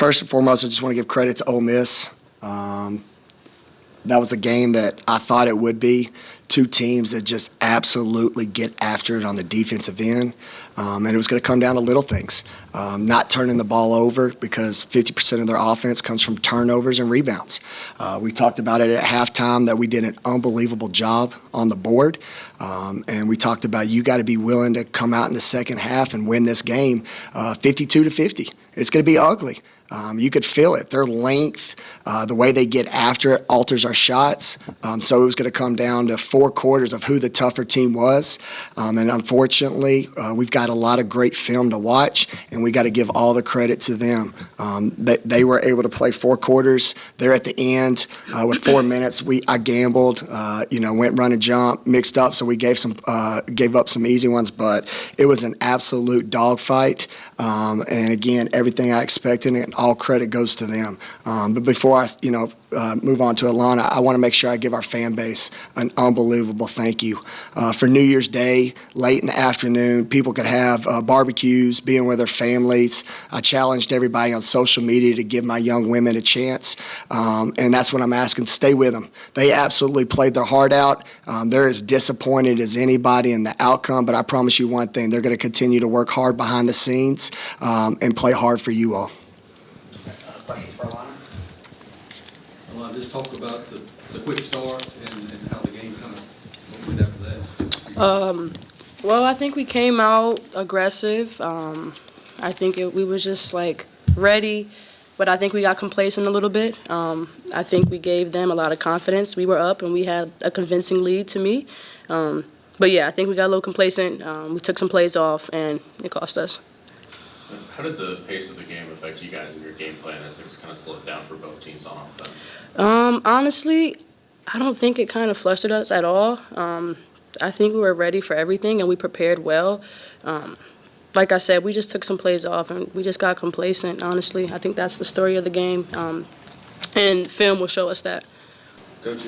First and foremost, I just want to give credit to Ole Miss. That was a game that I thought it would be. Two teams that just absolutely get after it on the defensive end. And it was going to come down to little things. Not turning the ball over because 50% of their offense comes from turnovers and rebounds. We talked about it at halftime that we did an unbelievable job on the board. And we talked about you got to be willing to come out in the second half and win this game 52-50. It's going to be ugly. You could feel it. Their length, the way they get after it alters our shots. So it was going to come down to 4 quarters of who the tougher team was. And unfortunately, we've got a lot of great film to watch, and we got to give all the credit to them. They were able to play 4 quarters. They're at the end with 4 minutes. I gambled, went run and jump, mixed up, so we gave up some easy ones. But it was an absolute dogfight. And again, everything I expected, and all credit goes to them. But before I, move on to Alana, I want to make sure I give our fan base an unbelievable thank you. For New Year's Day, late in the afternoon, people could have barbecues, being with their families. I challenged everybody on social media to give my young women a chance, and that's what I'm asking. Stay with them. They absolutely played their heart out. They're as disappointed as anybody in the outcome, but I promise you one thing, they're going to continue to work hard behind the scenes and play hard for you all. Questions for Alana? Alana, just talk about the quick start and how the game kind of went after that. Well, I think we came out aggressive. I think we was just ready, but I think we got complacent a little bit. I think we gave them a lot of confidence. We were up and we had a convincing lead to me. But yeah, I think we got a little complacent. We took some plays off and it cost us. How did the pace of the game affect you guys in your game plan as things kind of slowed down for both teams on offense? Honestly, I don't think it kind of flustered us at all. I think we were ready for everything and we prepared well. Like I said, we just took some plays off and we just got complacent, honestly. I think that's the story of the game, and film will show us that. Coach,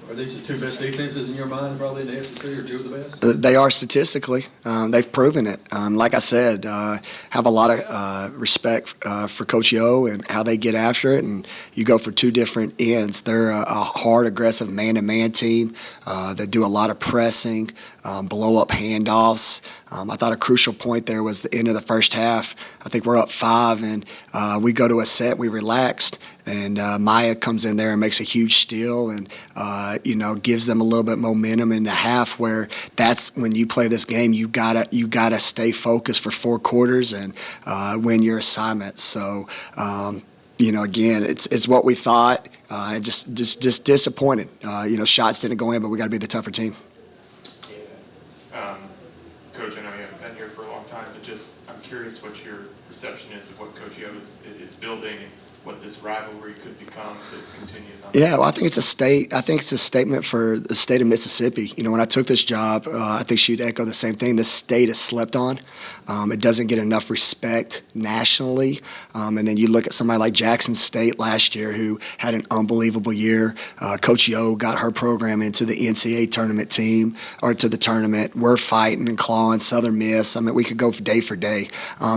are these the 2 best defenses in your mind, probably in the SEC, or 2 of the best? They are statistically. They've proven it. Like I said, have a lot of respect for Coach Yo and how they get after it. And you go for 2 different ends. They're a hard, aggressive man-to-man team that do a lot of pressing, blow-up handoffs. I thought a crucial point there was the end of the first half. I think we're up 5, and we go to a set. We relaxed, and Maya comes in there and makes a huge steal and, gives them a little bit of momentum in the half where that's when you play this game, you gotta stay focused for 4 quarters and win your assignments. So, again, it's what we thought. Just disappointed. Shots didn't go in, but we got to be the tougher team. Coach, I know you haven't been here for a long time, but I'm curious what your perception is of what Coach Yo is building and what this rivalry could become if it continues on. Yeah, well, I think it's a statement for the state of Mississippi. When I took this job, I think she'd echo the same thing. This state is slept on. It doesn't get enough respect nationally. And then you look at somebody like Jackson State last year who had an unbelievable year. Coach Yo got her program into the NCAA tournament team, or to the tournament. We're fighting and clawing Southern Miss. We could go day for day.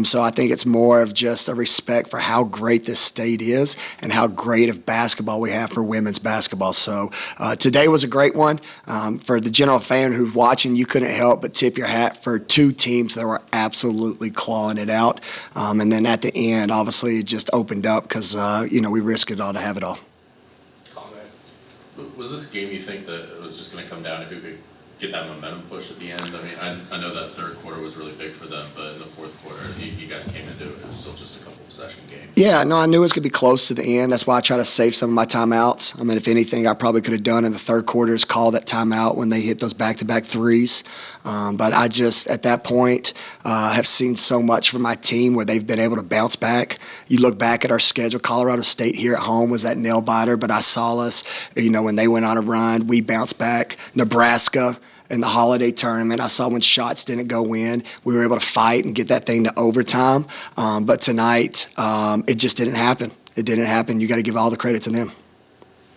So I think it's more of just a respect for how great this state is and how great of basketball we have for women's basketball. So today was a great one. For the general fan who's watching, you couldn't help but tip your hat for 2 teams that were absolutely clawing it out. And then at the end, obviously, it just opened up because, we risked it all to have it all. Was this a game you think that it was just going to come down to who could get that momentum push at the end? I know that 3rd quarter was really big for them, but in the 4th quarter, you guys came into it. It was still just a couple possession game. Yeah, no, I knew it was going to be close to the end. That's why I try to save some of my timeouts. If anything, I probably could have done in the 3rd quarter is call that timeout when they hit those back-to-back threes. But I just, at that point, have seen so much from my team where they've been able to bounce back. You look back at our schedule, Colorado State here at home was that nail-biter, but I saw us, when they went on a run, we bounced back. Nebraska, in the holiday tournament, I saw when shots didn't go in, we were able to fight and get that thing to overtime. But tonight, it just didn't happen. It didn't happen. You got to give all the credit to them.